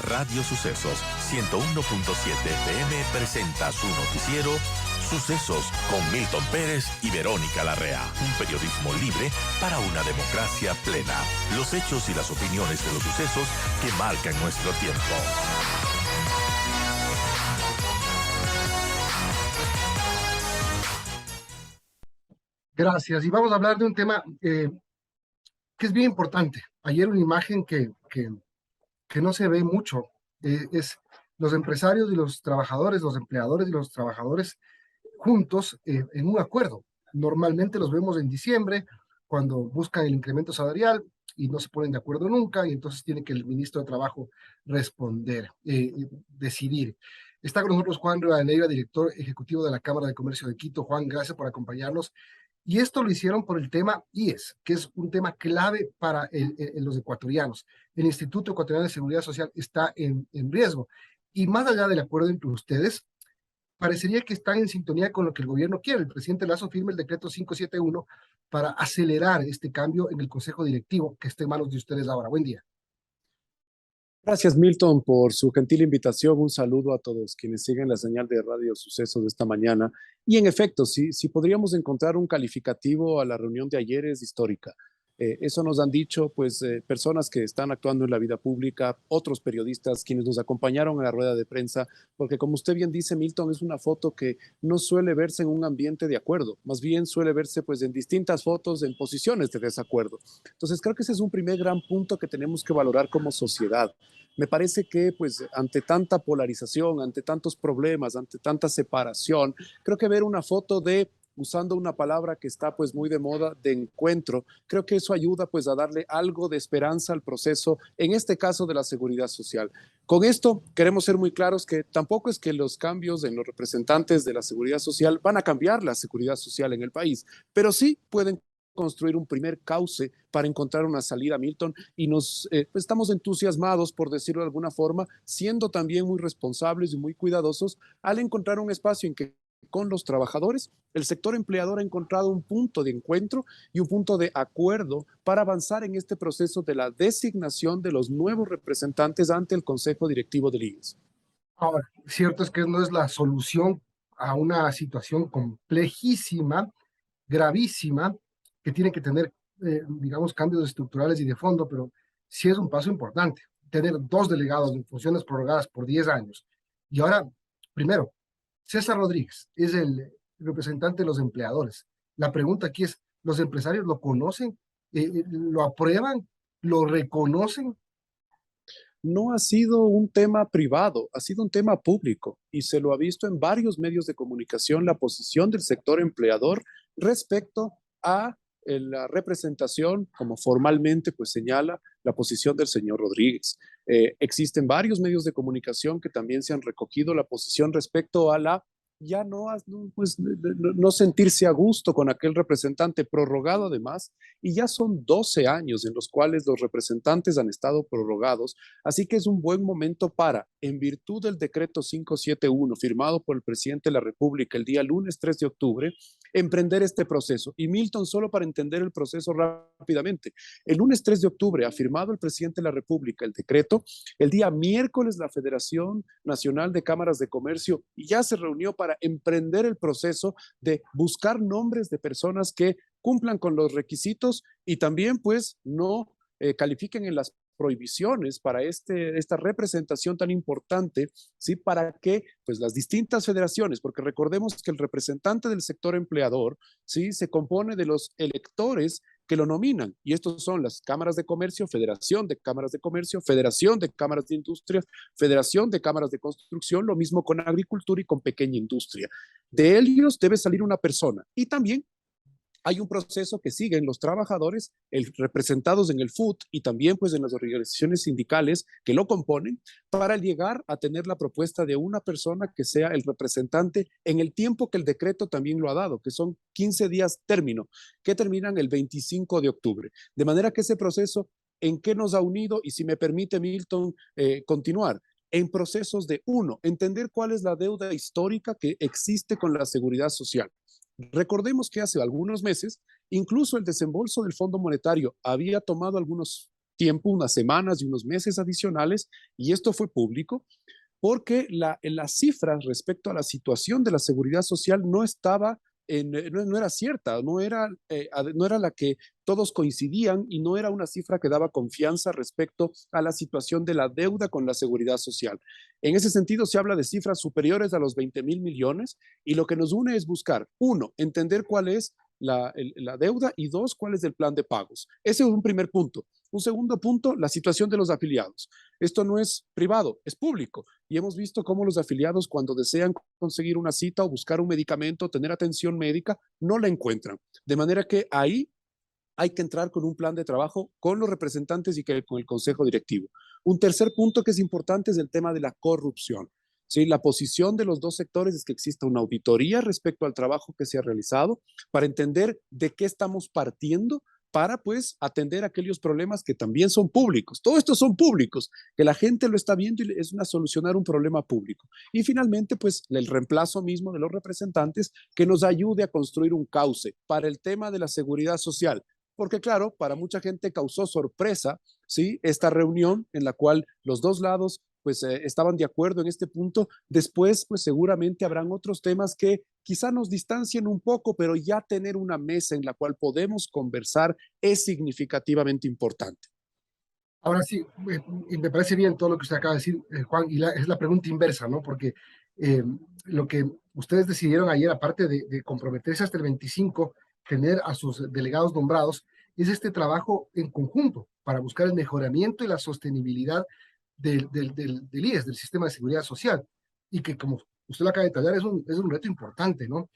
Radio Sucesos 101.7 FM presenta su noticiero Sucesos con Milton Pérez y Verónica Larrea. Un periodismo libre para una democracia plena. Los hechos y las opiniones de los sucesos que marcan nuestro tiempo. Gracias. Y vamos a hablar de un tema que es bien importante. Ayer una imagen que no se ve mucho es los empresarios y los trabajadores, los empleadores y los trabajadores juntos en un acuerdo. Normalmente los vemos en diciembre, cuando buscan el incremento salarial y no se ponen de acuerdo nunca, y entonces tiene que el ministro de Trabajo responder, decidir. Está con nosotros Juan Rivadeneira, director ejecutivo de la Cámara de Comercio de Quito. Juan, gracias por acompañarnos. Y esto lo hicieron por el tema IES, que es un tema clave para los ecuatorianos. El Instituto Ecuatoriano de Seguridad Social está en riesgo. Y más allá del acuerdo entre ustedes, parecería que están en sintonía con lo que el gobierno quiere. El presidente Lasso firma el decreto 571 para acelerar este cambio en el Consejo Directivo que está en manos de ustedes ahora. Buen día. Gracias, Milton, por su gentil invitación. Un saludo a todos quienes siguen la señal de Radio Sucesos de esta mañana. Y en efecto, si podríamos encontrar un calificativo a la reunión de ayer, es histórica. Eso nos han dicho personas que están actuando en la vida pública, otros periodistas quienes nos acompañaron en la rueda de prensa, porque como usted bien dice, Milton, es una foto que no suele verse en un ambiente de acuerdo, más bien suele verse en distintas fotos en posiciones de desacuerdo. Entonces creo que ese es un primer gran punto que tenemos que valorar como sociedad. Me parece que ante tanta polarización, ante tantos problemas, ante tanta separación, creo que ver una foto usando una palabra que está muy de moda, de encuentro, creo que eso ayuda a darle algo de esperanza al proceso, en este caso de la seguridad social. Con esto queremos ser muy claros que tampoco es que los cambios en los representantes de la seguridad social van a cambiar la seguridad social en el país, pero sí pueden construir un primer cauce para encontrar una salida, Milton, y estamos entusiasmados, por decirlo de alguna forma, siendo también muy responsables y muy cuidadosos al encontrar un espacio en que con los trabajadores, el sector empleador ha encontrado un punto de encuentro y un punto de acuerdo para avanzar en este proceso de la designación de los nuevos representantes ante el Consejo Directivo del IES. Ahora, cierto es que no es la solución a una situación complejísima, gravísima, que tiene que tener, digamos, cambios estructurales y de fondo, pero sí es un paso importante. Tener dos delegados en funciones prorrogadas por 10 años. Y ahora, primero, César Rodríguez es el representante de los empleadores. La pregunta aquí es, ¿los empresarios lo conocen? ¿Lo aprueban? ¿Lo reconocen? No ha sido un tema privado, ha sido un tema público y se lo ha visto en varios medios de comunicación la posición del sector empleador respecto a la representación, como formalmente señala la posición del señor Rodríguez. Existen varios medios de comunicación que también se han recogido la posición respecto a la ya no sentirse a gusto con aquel representante prorrogado además, y ya son 12 años en los cuales los representantes han estado prorrogados, así que es un buen momento para, en virtud del decreto 571 firmado por el presidente de la República el día lunes 3 de octubre, emprender este proceso. Y Milton, solo para entender el proceso rápidamente, el lunes 3 de octubre ha firmado el presidente de la República el decreto, el día miércoles la Federación Nacional de Cámaras de Comercio ya se reunió para emprender el proceso de buscar nombres de personas que cumplan con los requisitos y también no califiquen en las prohibiciones para esta representación tan importante, ¿sí? Para que las distintas federaciones, porque recordemos que el representante del sector empleador, ¿sí? Se compone de los electores que lo nominan, y estos son las cámaras de comercio, Federación de Cámaras de Comercio, Federación de Cámaras de Industria, Federación de Cámaras de Construcción, lo mismo con agricultura y con pequeña industria. De ellos debe salir una persona, y también hay un proceso que siguen los trabajadores representados en el FUT y también en las organizaciones sindicales que lo componen para llegar a tener la propuesta de una persona que sea el representante en el tiempo que el decreto también lo ha dado, que son 15 días término, que terminan el 25 de octubre. De manera que ese proceso, ¿en qué nos ha unido? Y si me permite, Milton, continuar. En procesos de, uno, entender cuál es la deuda histórica que existe con la seguridad social. Recordemos que hace algunos meses, incluso el desembolso del Fondo Monetario había tomado algunos tiempo, unas semanas y unos meses adicionales, y esto fue público, porque las cifras respecto a la situación de la seguridad social no estaba, no era cierta, no era la que todos coincidían y no era una cifra que daba confianza respecto a la situación de la deuda con la seguridad social. En ese sentido, se habla de cifras superiores a los 20.000 millones y lo que nos une es buscar, uno, entender cuál es la deuda y dos, cuál es el plan de pagos. Ese es un primer punto. Un segundo punto, la situación de los afiliados. Esto no es privado, es público. Y hemos visto cómo los afiliados, cuando desean conseguir una cita o buscar un medicamento, tener atención médica, no la encuentran. De manera que ahí hay que entrar con un plan de trabajo con los representantes y con el consejo directivo. Un tercer punto que es importante es el tema de la corrupción. ¿Sí? La posición de los dos sectores es que exista una auditoría respecto al trabajo que se ha realizado para entender de qué estamos partiendo para pues atender aquellos problemas que también son públicos. Todos estos son públicos, que la gente lo está viendo y es solucionar un problema público. Y finalmente pues el reemplazo mismo de los representantes que nos ayude a construir un cauce para el tema de la seguridad social. Porque claro, para mucha gente causó sorpresa, ¿sí? Esta reunión en la cual los dos lados pues estaban de acuerdo en este punto. Después, pues seguramente habrán otros temas que quizá nos distancien un poco, pero ya tener una mesa en la cual podemos conversar es significativamente importante. Ahora sí, y me parece bien todo lo que usted acaba de decir, Juan, y es la pregunta inversa, ¿no? Porque lo que ustedes decidieron ayer, aparte de comprometerse hasta el 25, tener a sus delegados nombrados, es este trabajo en conjunto para buscar el mejoramiento y la sostenibilidad del IES, del Sistema de Seguridad Social, y que como usted lo acaba de detallar, es un reto importante, ¿no?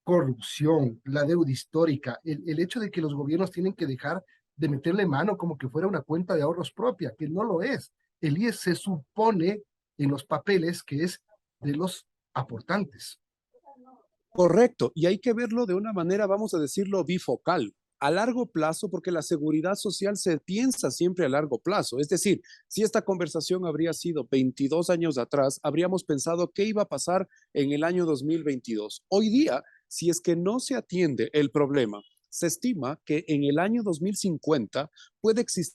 Corrupción, la deuda histórica, el hecho de que los gobiernos tienen que dejar de meterle mano como que fuera una cuenta de ahorros propia, que no lo es. El IES se supone en los papeles que es de los aportantes. Correcto, y hay que verlo de una manera, vamos a decirlo, bifocal. A largo plazo, porque la seguridad social se piensa siempre a largo plazo. Es decir, si esta conversación habría sido 22 años atrás, habríamos pensado qué iba a pasar en el año 2022. Hoy día, si es que no se atiende el problema, se estima que en el año 2050 puede existir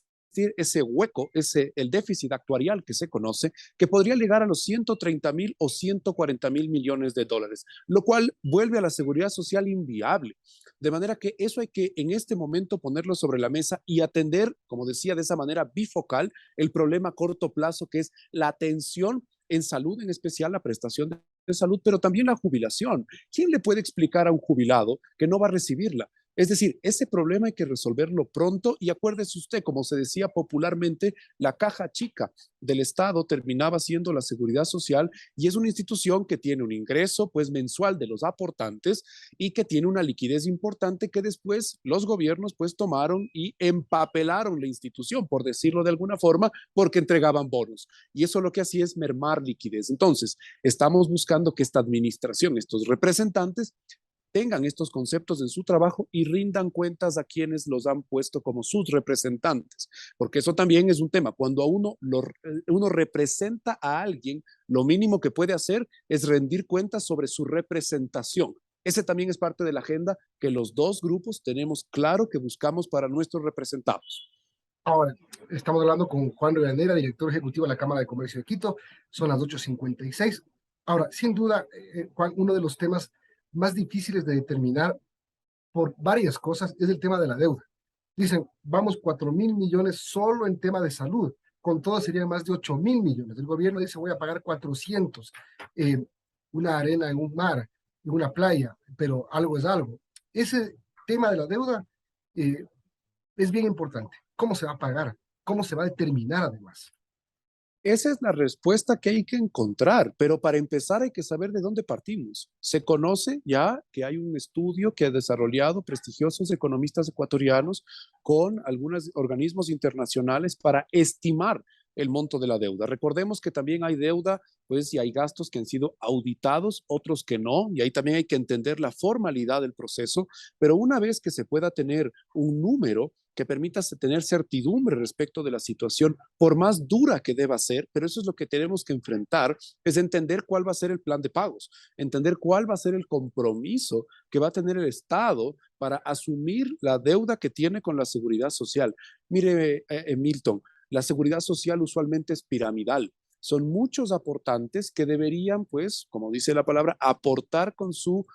ese hueco, el déficit actuarial que se conoce, que podría llegar a los 130.000 o 140.000 millones de dólares, lo cual vuelve a la seguridad social inviable. De manera que eso hay que en este momento ponerlo sobre la mesa y atender, como decía, de esa manera bifocal, el problema a corto plazo, que es la atención en salud, en especial la prestación de salud, pero también la jubilación. ¿Quién le puede explicar a un jubilado que no va a recibirla? Es decir, ese problema hay que resolverlo pronto y acuérdese usted, como se decía popularmente, la caja chica del Estado terminaba siendo la seguridad social y es una institución que tiene un ingreso pues mensual de los aportantes y que tiene una liquidez importante que después los gobiernos pues tomaron y empapelaron la institución, por decirlo de alguna forma, porque entregaban bonos. Y eso lo que hacía es mermar liquidez. Entonces, estamos buscando que esta administración, estos representantes, tengan estos conceptos en su trabajo y rindan cuentas a quienes los han puesto como sus representantes, porque eso también es un tema. Cuando uno representa a alguien, lo mínimo que puede hacer es rendir cuentas sobre su representación. Ese también es parte de la agenda que los dos grupos tenemos claro que buscamos para nuestros representados. Ahora, estamos hablando con Juan Rivadeneira, director ejecutivo de la Cámara de Comercio de Quito. Son las 8:56. Ahora, sin duda, Juan, uno de los temas más difíciles de determinar por varias cosas es el tema de la deuda. Dicen, vamos 4.000 millones solo en tema de salud, con todo serían más de 8.000 millones. El gobierno dice, voy a pagar 400, una arena en un mar, en una playa, pero algo es algo. Ese tema de la deuda es bien importante. ¿Cómo se va a pagar? ¿Cómo se va a determinar además? Esa es la respuesta que hay que encontrar, pero para empezar hay que saber de dónde partimos. Se conoce ya que hay un estudio que ha desarrollado prestigiosos economistas ecuatorianos con algunos organismos internacionales para estimar el monto de la deuda. Recordemos que también hay deuda, pues, y hay gastos que han sido auditados, otros que no, y ahí también hay que entender la formalidad del proceso, pero una vez que se pueda tener un número que permita tener certidumbre respecto de la situación, por más dura que deba ser, pero eso es lo que tenemos que enfrentar, es entender cuál va a ser el plan de pagos, entender cuál va a ser el compromiso que va a tener el Estado para asumir la deuda que tiene con la seguridad social. Mire, Milton, la seguridad social usualmente es piramidal. Son muchos aportantes que deberían, pues, como dice la palabra, aportar con su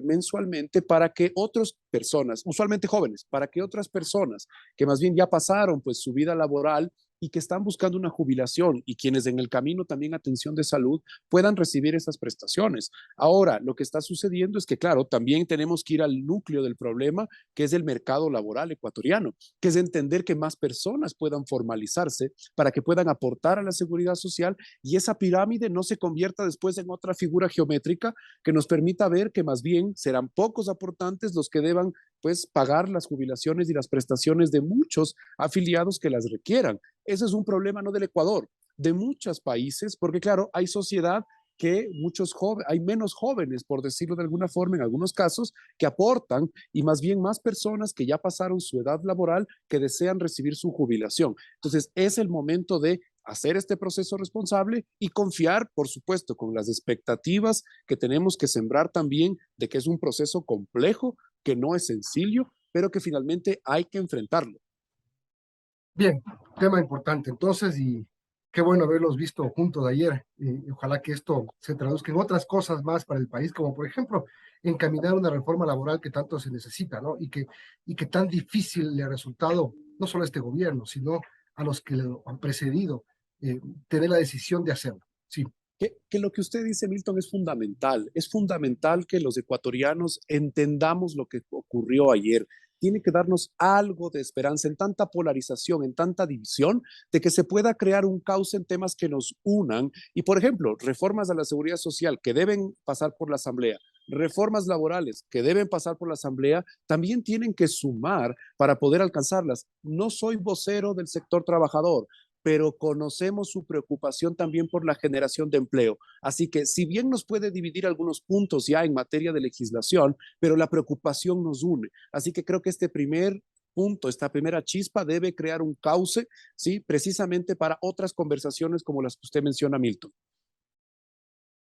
mensualmente para que otras personas, usualmente jóvenes, para que otras personas que más bien ya pasaron pues su vida laboral y que están buscando una jubilación y quienes en el camino también atención de salud puedan recibir esas prestaciones. Ahora, lo que está sucediendo es que, claro, también tenemos que ir al núcleo del problema, que es el mercado laboral ecuatoriano, que es entender que más personas puedan formalizarse para que puedan aportar a la seguridad social y esa pirámide no se convierta después en otra figura geométrica que nos permita ver que más bien serán pocos aportantes los que deban pues pagar las jubilaciones y las prestaciones de muchos afiliados que las requieran. Ese es un problema no del Ecuador, de muchos países, porque claro, hay sociedad que hay menos jóvenes, por decirlo de alguna forma, en algunos casos, que aportan y más bien más personas que ya pasaron su edad laboral que desean recibir su jubilación. Entonces, es el momento de hacer este proceso responsable y confiar, por supuesto, con las expectativas que tenemos que sembrar también de que es un proceso complejo, que no es sencillo, pero que finalmente hay que enfrentarlo. Bien, tema importante entonces, y qué bueno haberlos visto juntos ayer. Ojalá que esto se traduzca en otras cosas más para el país, como por ejemplo encaminar una reforma laboral que tanto se necesita, ¿no? Y que tan difícil le ha resultado no solo a este gobierno, sino a los que lo han precedido, tener la decisión de hacerlo. Sí. Que lo que usted dice, Milton, es fundamental que los ecuatorianos entendamos lo que ocurrió ayer. Tiene que darnos algo de esperanza en tanta polarización, en tanta división, de que se pueda crear un cauce en temas que nos unan. Y, por ejemplo, reformas a la seguridad social que deben pasar por la Asamblea, reformas laborales que deben pasar por la Asamblea, también tienen que sumar para poder alcanzarlas. No soy vocero del sector trabajador, pero conocemos su preocupación también por la generación de empleo. Así que si bien nos puede dividir algunos puntos ya en materia de legislación, pero la preocupación nos une. Así que creo que este primer punto, esta primera chispa debe crear un cauce, ¿sí? Precisamente para otras conversaciones como las que usted menciona, Milton.